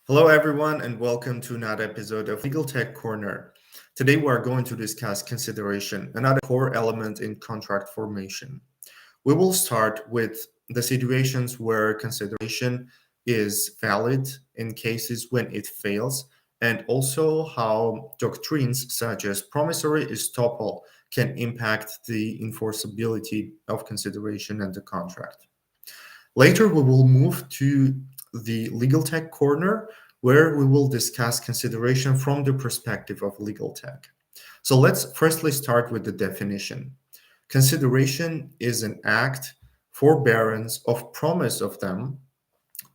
Hello, everyone, and welcome to another episode of Legal Tech Corner. Today, we are going to discuss consideration, another core element in contract formation. We will start with the situations where consideration is valid in cases when it fails, and also how doctrines such as promissory estoppel can impact the enforceability of consideration and the contract. Later, we will move to the legal tech corner where we will discuss consideration from the perspective of legal tech. So let's firstly start with the definition. Consideration is an act, forbearance of promise of them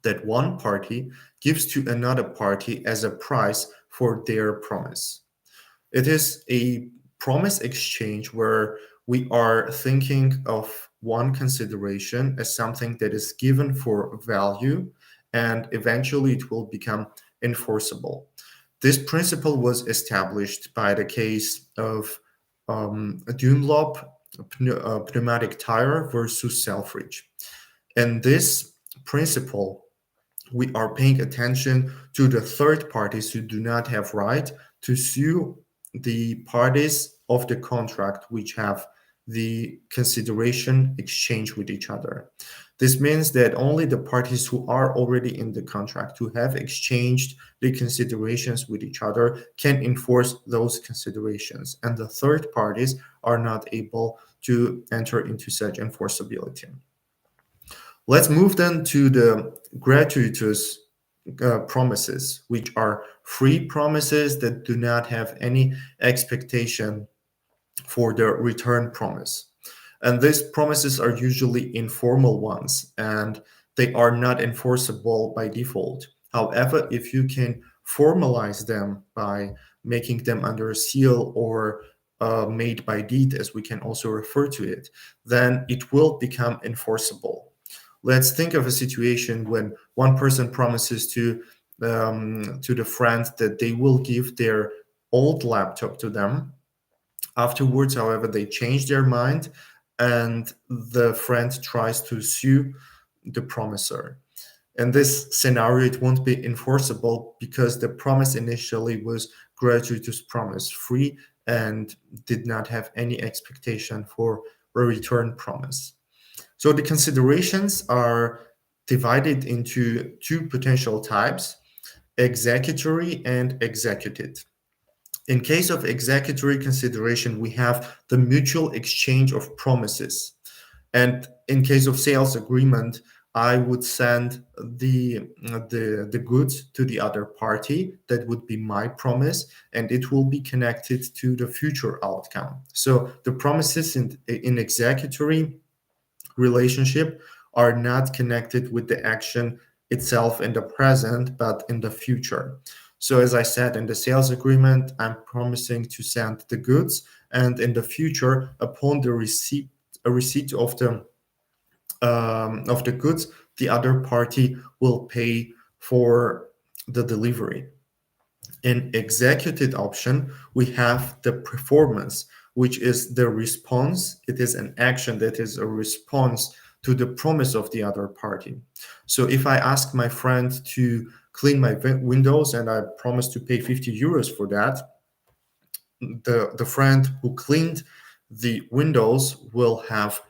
that one party gives to another party as a price for their promise. It is a promise exchange where we are thinking of one consideration as something that is given for value and eventually it will become enforceable. This principle was established by the case of Dunlop pneumatic tire versus Selfridge. And this principle, we are paying attention to the third parties who do not have right to sue the parties of the contract which have the consideration exchange with each other. This means that only the parties who are already in the contract, who have exchanged the considerations with each other, can enforce those considerations, and the third parties are not able to enter into such enforceability. Let's move then to the gratuitous promises, which are free promises that do not have any expectation for the return promise. And these promises are usually informal ones and they are not enforceable by default. However, if you can formalize them by making them under a seal or made by deed, as we can also refer to it, then it will become enforceable. Let's think of a situation when one person promises to the friend that they will give their old laptop to them. Afterwards, however, they change their mind and the friend tries to sue the promisor. In this scenario, it won't be enforceable because the promise initially was gratuitous promise, free, and did not have any expectation for a return promise. So the considerations are divided into two potential types, executory and executed. In case of executory consideration, we have the mutual exchange of promises. And in case of sales agreement, I would send the goods to the other party. That would be my promise, and it will be connected to the future outcome. So the promises in executory relationship are not connected with the action itself in the present, but in the future. So as I said, in the sales agreement, I'm promising to send the goods, and in the future, upon the receipt of the goods, the other party will pay for the delivery. In executed option, we have the performance, which is the response. It is an action that is a response to the promise of the other party. So if I ask my friend to clean my windows and I promise to pay 50 euros for that, the friend who cleaned the windows will have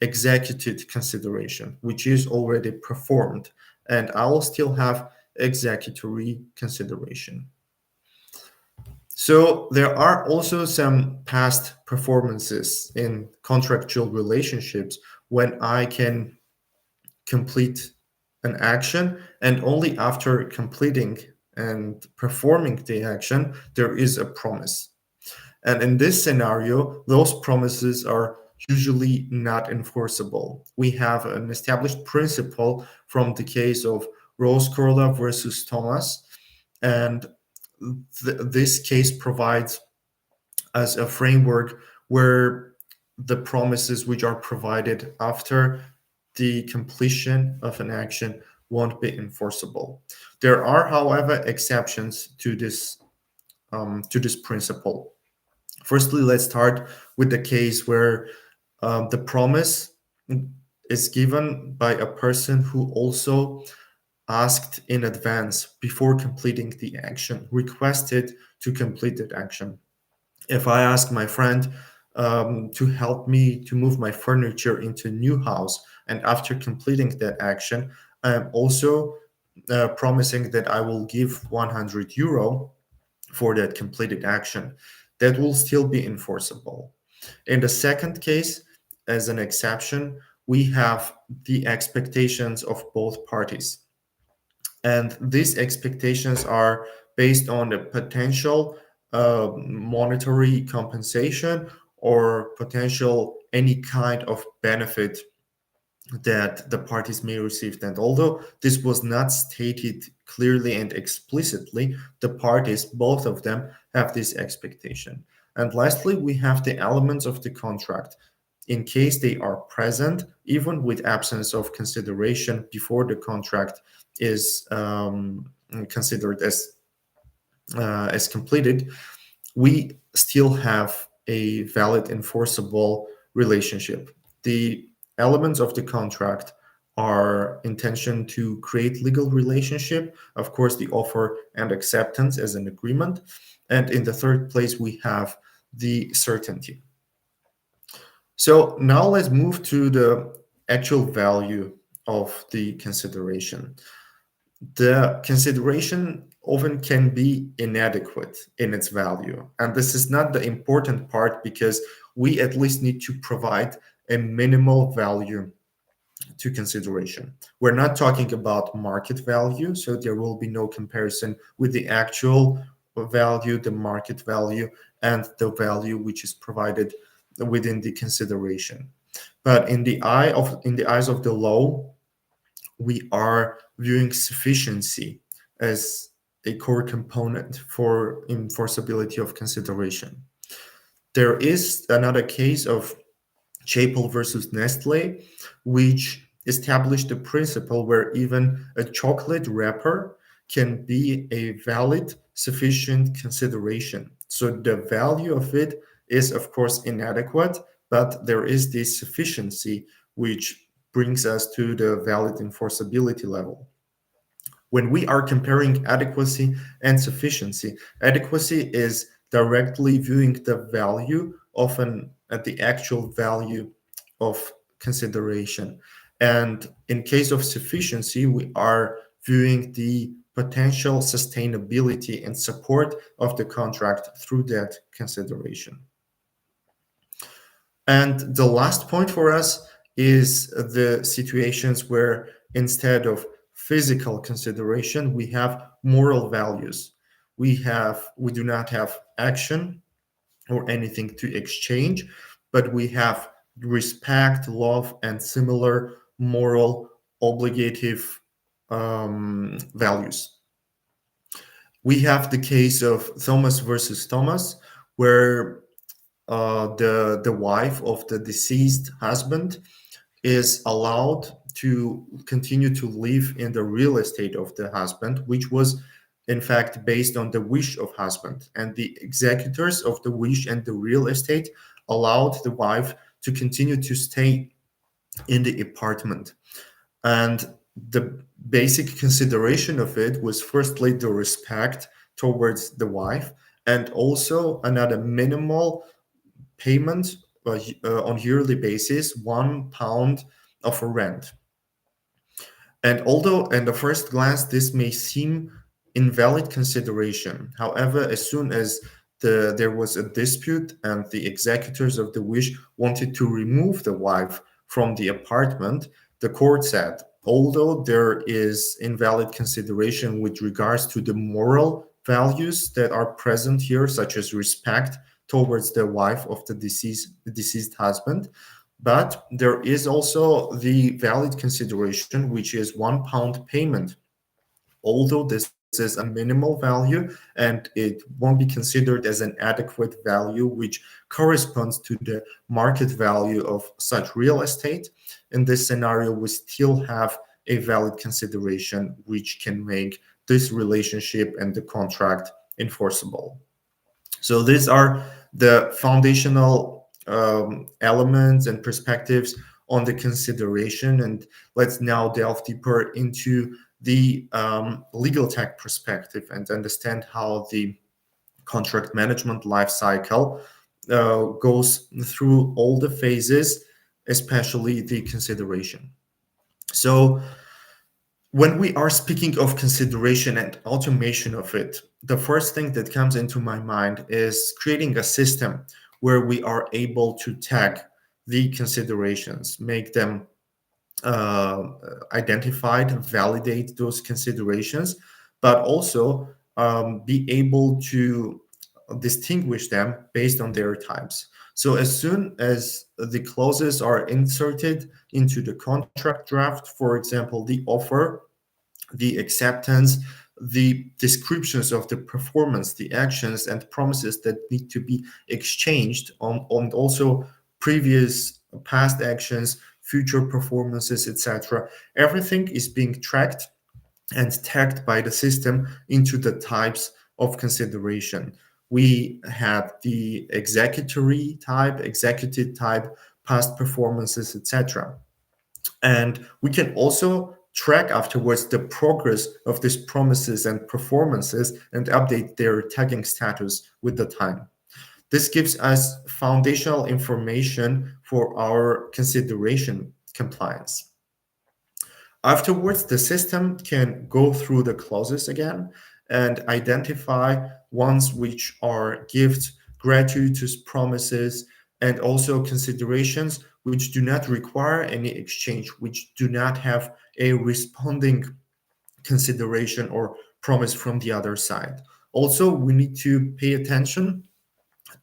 executed consideration, which is already performed, and I will still have executory consideration. So there are also some past performances in contractual relationships when I can complete an action, and only after completing and performing the action, there is a promise. And in this scenario, those promises are usually not enforceable. We have an established principle from the case of Rose Corla versus Thomas, and this case provides as a framework where the promises which are provided after the completion of an action won't be enforceable. There are, however, exceptions to this principle. Firstly, let's start with the case where the promise is given by a person who also asked in advance before completing the action, requested to complete that action. If I ask my friend to help me to move my furniture into a new house, and after completing that action, I am also promising that I will give €100 for that completed action, that will still be enforceable. In the second case, as an exception, we have the expectations of both parties. And these expectations are based on the potential monetary compensation or potential any kind of benefit that the parties may receive. And although this was not stated clearly and explicitly, the parties, both of them, have this expectation. And lastly, we have the elements of the contract. In case they are present, even with absence of consideration before the contract is considered as completed, we still have a valid enforceable relationship. The elements of the contract are intention to create legal relationship, of course the offer and acceptance as an agreement, and in the third place we have the certainty. So now let's move to the actual value of the consideration. The consideration often can be inadequate in its value. And this is not the important part because we at least need to provide a minimal value to consideration. We're not talking about market value, so there will be no comparison with the actual value, the market value, and the value which is provided within the consideration. But in the eyes of the law, we are viewing sufficiency as a core component for enforceability of consideration. There is another case of Chapel versus Nestle, which established a principle where even a chocolate wrapper can be a valid, sufficient consideration. So the value of it is, of course, inadequate, but there is this sufficiency which brings us to the valid enforceability level. When we are comparing adequacy and sufficiency, adequacy is directly viewing the value of the actual value of consideration. And in case of sufficiency, we are viewing the potential sustainability and support of the contract through that consideration. And the last point for us is the situations where instead of physical consideration, we have moral values. We do not have action or anything to exchange, but we have respect, love, and similar moral obligative values. We have the case of Thomas versus Thomas, where the wife of the deceased husband is allowed to continue to live in the real estate of the husband, which was in fact based on the wish of husband, and the executors of the wish and the real estate allowed the wife to continue to stay in the apartment. And the basic consideration of it was firstly the respect towards the wife, and also another minimal payment on yearly basis, £1 of a rent. And although at the first glance this may seem invalid consideration, however, as soon as there was a dispute and the executors of the wish wanted to remove the wife from the apartment, the court said, although there is invalid consideration with regards to the moral values that are present here, such as respect towards the wife of the deceased husband, but there is also the valid consideration, which is £1 payment. Although this is a minimal value and it won't be considered as an adequate value, which corresponds to the market value of such real estate, in this scenario, we still have a valid consideration, which can make this relationship and the contract enforceable. So these are the foundational elements and perspectives on the consideration. And let's now delve deeper into the legal tech perspective and understand how the contract management lifecycle goes through all the phases, especially the consideration. So when we are speaking of consideration and automation of it, the first thing that comes into my mind is creating a system where we are able to tag the considerations, make them identified, validate those considerations, but also be able to distinguish them based on their types. So as soon as the clauses are inserted into the contract draft, for example, the offer, the acceptance, the descriptions of the performance, the actions and promises that need to be exchanged on also previous past actions, future performances, etc. Everything is being tracked and tagged by the system into the types of consideration. We had the executory type, executive type, past performances, etc. And we can also track afterwards the progress of these promises and performances and update their tagging status with the time. This gives us foundational information for our consideration compliance. Afterwards, the system can go through the clauses again and identify ones which are gifts, gratuitous promises, and also considerations which do not require any exchange, which do not have a responding consideration or promise from the other side. Also, we need to pay attention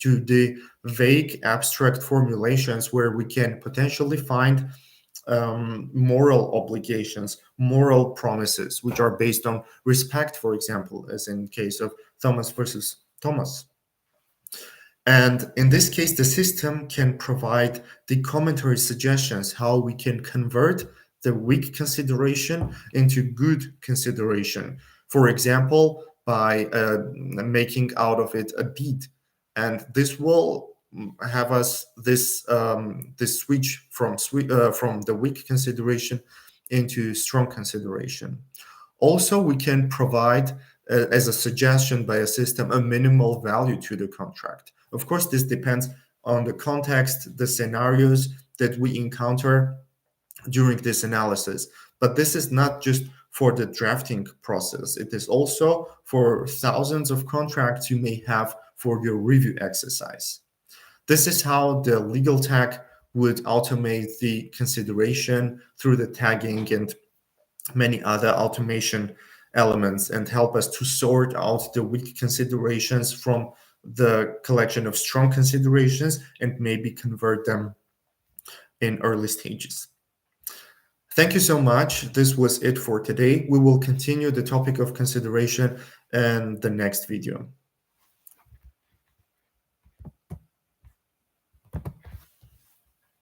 to the vague abstract formulations where we can potentially find moral obligations, moral promises, which are based on respect, for example, as in case of Thomas versus Thomas. And in this case, the system can provide the commentary suggestions how we can convert the weak consideration into good consideration. For example, by making out of it a deed. And this will have us this switch from the weak consideration into strong consideration. Also, we can provide as a suggestion by a system a minimal value to the contract. Of course, this depends on the context, the scenarios that we encounter during this analysis. But this is not just for the drafting process. It is also for thousands of contracts you may have for your review exercise. This is how the legal tag would automate the consideration through the tagging and many other automation elements and help us to sort out the weak considerations from the collection of strong considerations and maybe convert them in early stages. Thank you so much. This was it for today. We will continue the topic of consideration in the next video.